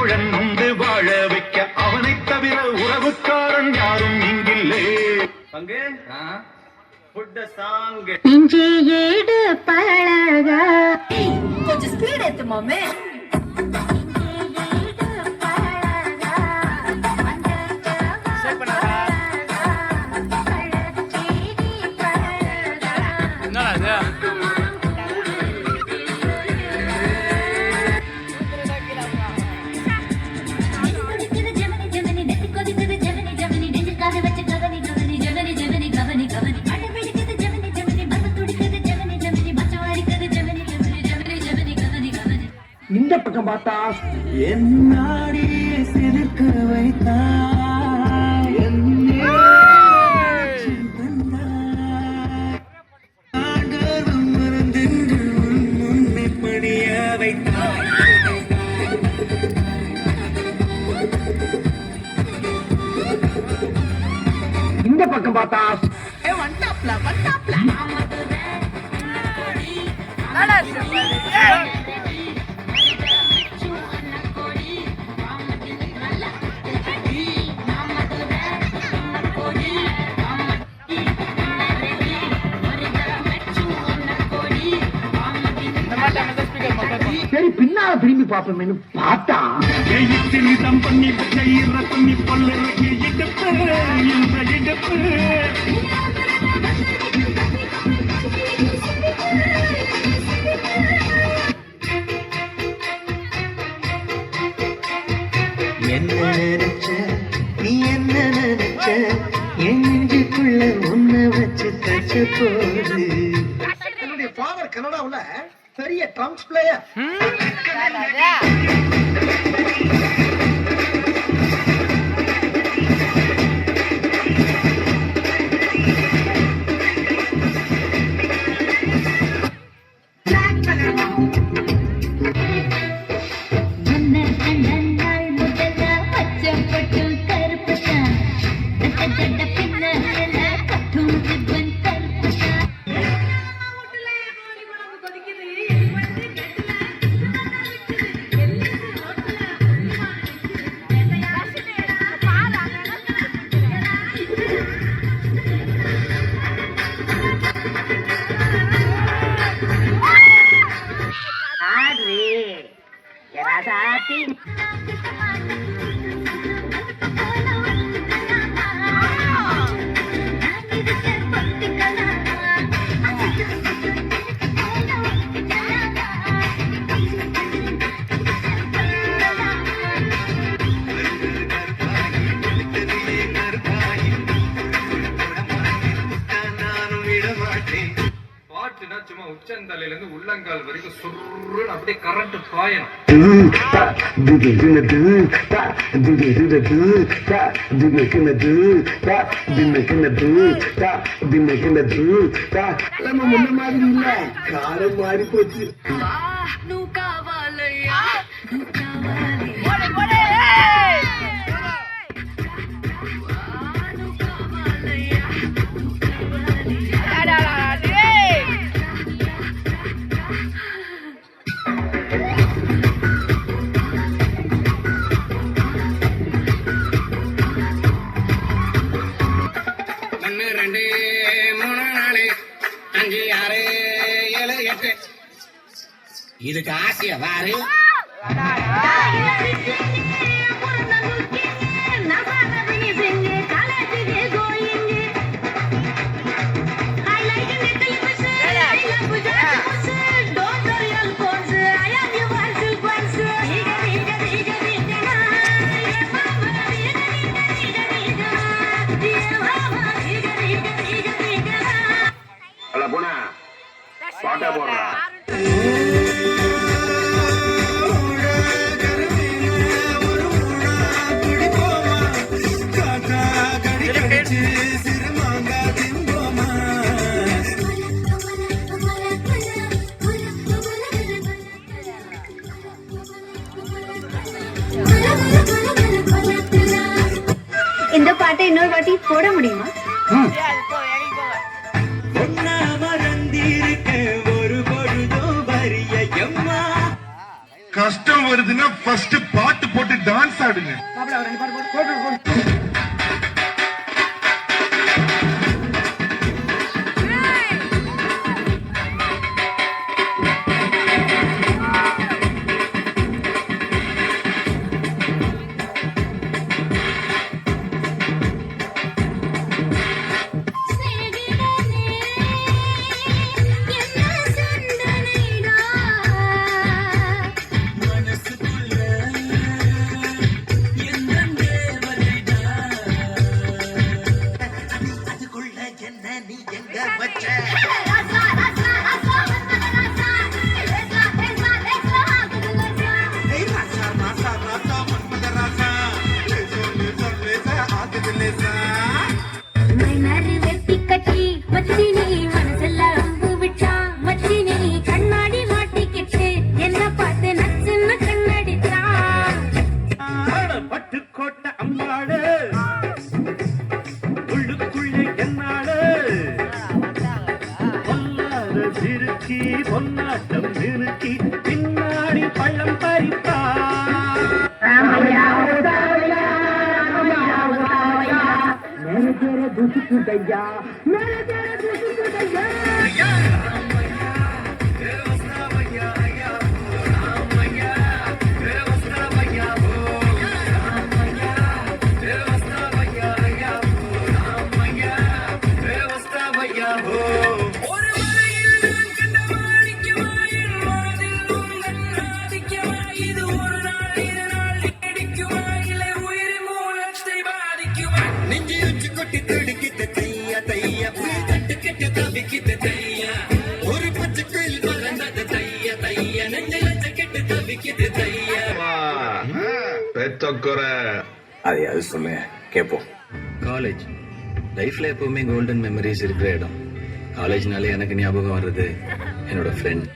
தோழன் உண்டு வாழ வைக்க அவனை தவிர உறவுக்காரன் யாரும் இங்கில்லே. பங்கு சாங் இஞ்சி ஏடு பழகா கொஞ்சம் ஸ்பீட் ஏத்து மாமே. இந்த பக்கம் பார்த்தா என்னாடி சிறுக்க வைத்தாய் முன்னை பணிய வைத்தாய். இந்த பக்கம் பார்த்தா சரி பின்னால திரும்பி பார்ப்போம் பார்த்தா நிதம் பண்ணி பண்ணி பல்லு இடுப்பு இந்த இடுப்பு என்ன நினைச்ச நீ என்ன நினைச்ச என் நெஞ்சுக்குள்ள ஒன்ன வச்சு தச்ச போது. என்னுடைய ஃபாதர் கனடாவுல பெரிய ட்ரம்ஸ் பிளேயர். சும்மா உச்சந்தலையில இருந்து உள்ளங்கால் வரைக்கும் சுருன்னு அப்படியே கரண்ட் பாயணும். முன்ன மாதிரி இல்ல காலம் மாறி போச்சு. இதுக்கு ஆசைய வாரு. போனா பாட்டா போடுறா. இந்த பாட்டை இன்னொரு வாட்டி போட முடியுமா? கஷ்டம் வருதுன்னா ஃபர்ஸ்ட் பாட்டு போட்டு டான்ஸ் ஆடுங்க. அதுக்குள்ள என்ன நீ எங்க வச்ச ஏய் ராசா ராசா ராசா மன்மத ராசா லேசா ஆகுது லேசா மைனாரு வெட்டி கட்டி மச்சினி மனசுல அம்பு விட்டா மச்சினி கண்ணாடி மாட்டிக்கிட்டு என்ன பார்த்து நச்சுன்னு கண்ணடிச்சான். பட்டுக்கோட்டை அம்பாடு உள்ளுக்குள்ளே என்னாடு பொல்லாத சிறுக்கி பொன்னாட்டம் நிறுக்கி பின்னாடி பள்ளம் பறிப்பா. நெஞ்சு உச்சி கொட்டி துடிக்கிட்ட தையா தையா தட்டு கெட்டு தவிக்கிட்ட தையா ஒரு பச்சை கோயில் பறந்தது தையா தையா நெஞ்சில கெட்டு தவிக்கிட்ட தையா அதையாவது சொல்லுங்க கேட்போம். காலேஜ் லைஃப்ல எப்பவுமே கோல்டன் மெமரிஸ் இருக்கிற இடம். காலேஜ்னாலே எனக்கு ஞாபகம் வர்றது என்னோட ஃப்ரெண்ட்.